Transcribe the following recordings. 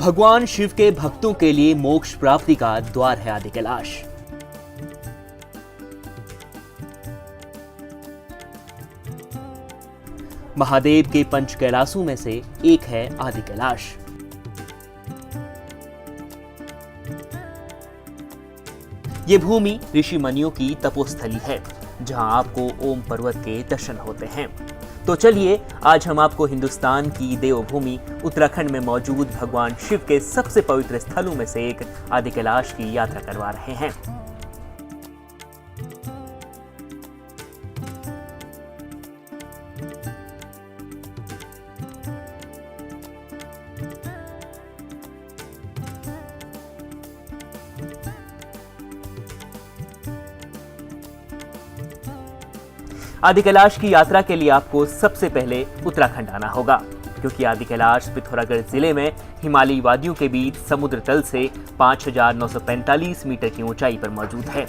भगवान शिव के भक्तों के लिए मोक्ष प्राप्ति का द्वार है आदि कैलाश। महादेव के पंच कैलाशों में से एक है आदि कैलाश। ये भूमि ऋषि मुनियों की तपोस्थली है, जहां आपको ओम पर्वत के दर्शन होते हैं। तो चलिए आज हम आपको हिंदुस्तान की देवभूमि उत्तराखंड में मौजूद भगवान शिव के सबसे पवित्र स्थलों में से एक आदि कैलाश की यात्रा करवा रहे हैं। आदि कैलाश की यात्रा के लिए आपको सबसे पहले उत्तराखंड आना होगा, क्योंकि आदि कैलाश पिथौरागढ़ जिले में हिमालयी वादियों के बीच समुद्र तल से 5,945 मीटर की ऊंचाई पर मौजूद है।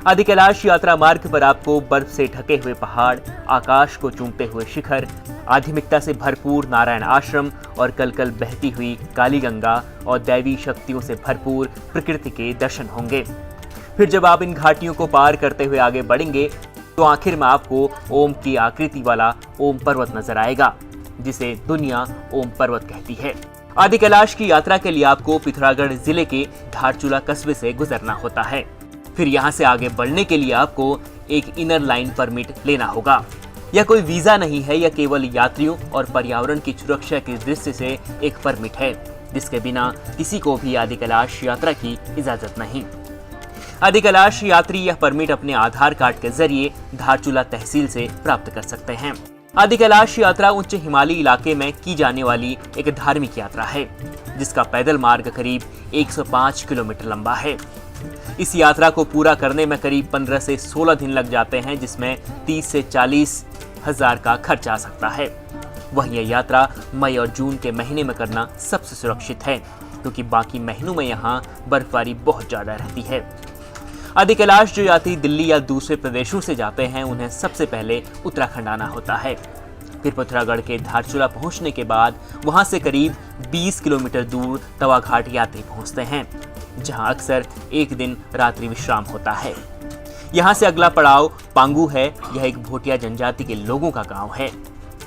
आदि कैलाश यात्रा मार्ग पर आपको बर्फ से ढके हुए पहाड़, आकाश को चूमते हुए शिखर, आध्यात्मिकता से भरपूर नारायण आश्रम और कलकल बहती हुई काली गंगा और दैवी शक्तियों से भरपूर प्रकृति के दर्शन होंगे। फिर जब आप इन घाटियों को पार करते हुए आगे बढ़ेंगे तो आखिर में आपको ओम की आकृति वाला ओम पर्वत नजर आएगा, जिसे दुनिया ओम पर्वत कहती है। आदि कैलाश की यात्रा के लिए आपको पिथौरागढ़ जिले के धारचूला कस्बे से गुजरना होता है। फिर यहाँ से आगे बढ़ने के लिए आपको एक इनर लाइन परमिट लेना होगा। यह कोई वीजा नहीं है, यह केवल यात्रियों और पर्यावरण की सुरक्षा की दृष्टि से एक परमिट है, जिसके बिना किसी को भी आदि कैलाश यात्रा की इजाजत नहीं। आदि कैलाश यात्री यह परमिट अपने आधार कार्ड के जरिए धारचूला तहसील से प्राप्त कर सकते हैं। आदि कैलाश यात्रा उच्च हिमालयी इलाके में की जाने वाली एक धार्मिक यात्रा है, जिसका पैदल मार्ग करीब 105 किलोमीटर लंबा है। इस यात्रा को पूरा करने में करीब 15 से 16 दिन लग जाते हैं, जिसमें 30 से 40 हजार का खर्च आ सकता है। वहीं यह यात्रा मई और जून के महीने में करना सबसे सुरक्षित है, क्योंकि बाकी महीनों में यहाँ बर्फबारी बहुत ज्यादा रहती है। आदि कैलाश जो यात्री दिल्ली या दूसरे प्रदेशों से जाते हैं, उन्हें सबसे पहले उत्तराखंड आना होता है। फिर पिथौरागढ़ के धारचूला पहुंचने के बाद वहां से करीब 20 किलोमीटर दूर तवाघाट यात्री पहुंचते हैं, जहां अक्सर एक दिन रात्रि विश्राम होता है। यहां से अगला पड़ाव पांगू है। यह एक भोटिया जनजाति के लोगों का गांव है।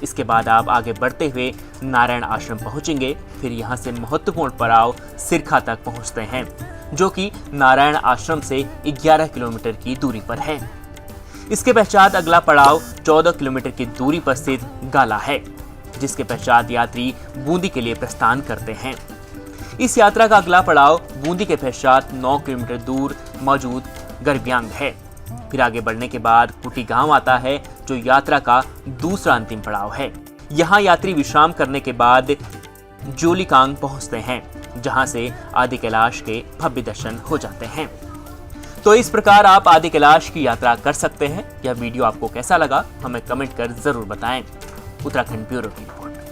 इसके बाद आप आगे बढ़ते हुए नारायण आश्रम पहुंचेंगे। फिर यहां से महत्वपूर्ण पड़ाव सिरखा तक पहुंचते हैं, जो कि नारायण आश्रम से 11 किलोमीटर की दूरी पर है। इसके पश्चात अगला पड़ाव 14 किलोमीटर की दूरी पर स्थित गाला है, जिसके पश्चात यात्री बूंदी के लिए प्रस्थान करते हैं। इस यात्रा का अगला पड़ाव बूंदी के पश्चात 9 किलोमीटर दूर मौजूद गरब्यांग है। फिर आगे बढ़ने के बाद कुटी गांव आता है, जो यात्रा का दूसरा अंतिम पड़ाव है। यहाँ यात्री विश्राम करने के बाद जोलीकांग पहुंचते हैं, जहां से आदि कैलाश के भव्य दर्शन हो जाते हैं। तो इस प्रकार आप आदि कैलाश की यात्रा कर सकते हैं। यह वीडियो आपको कैसा लगा हमें कमेंट कर जरूर बताएं। उत्तराखंड ब्यूरो की रिपोर्ट।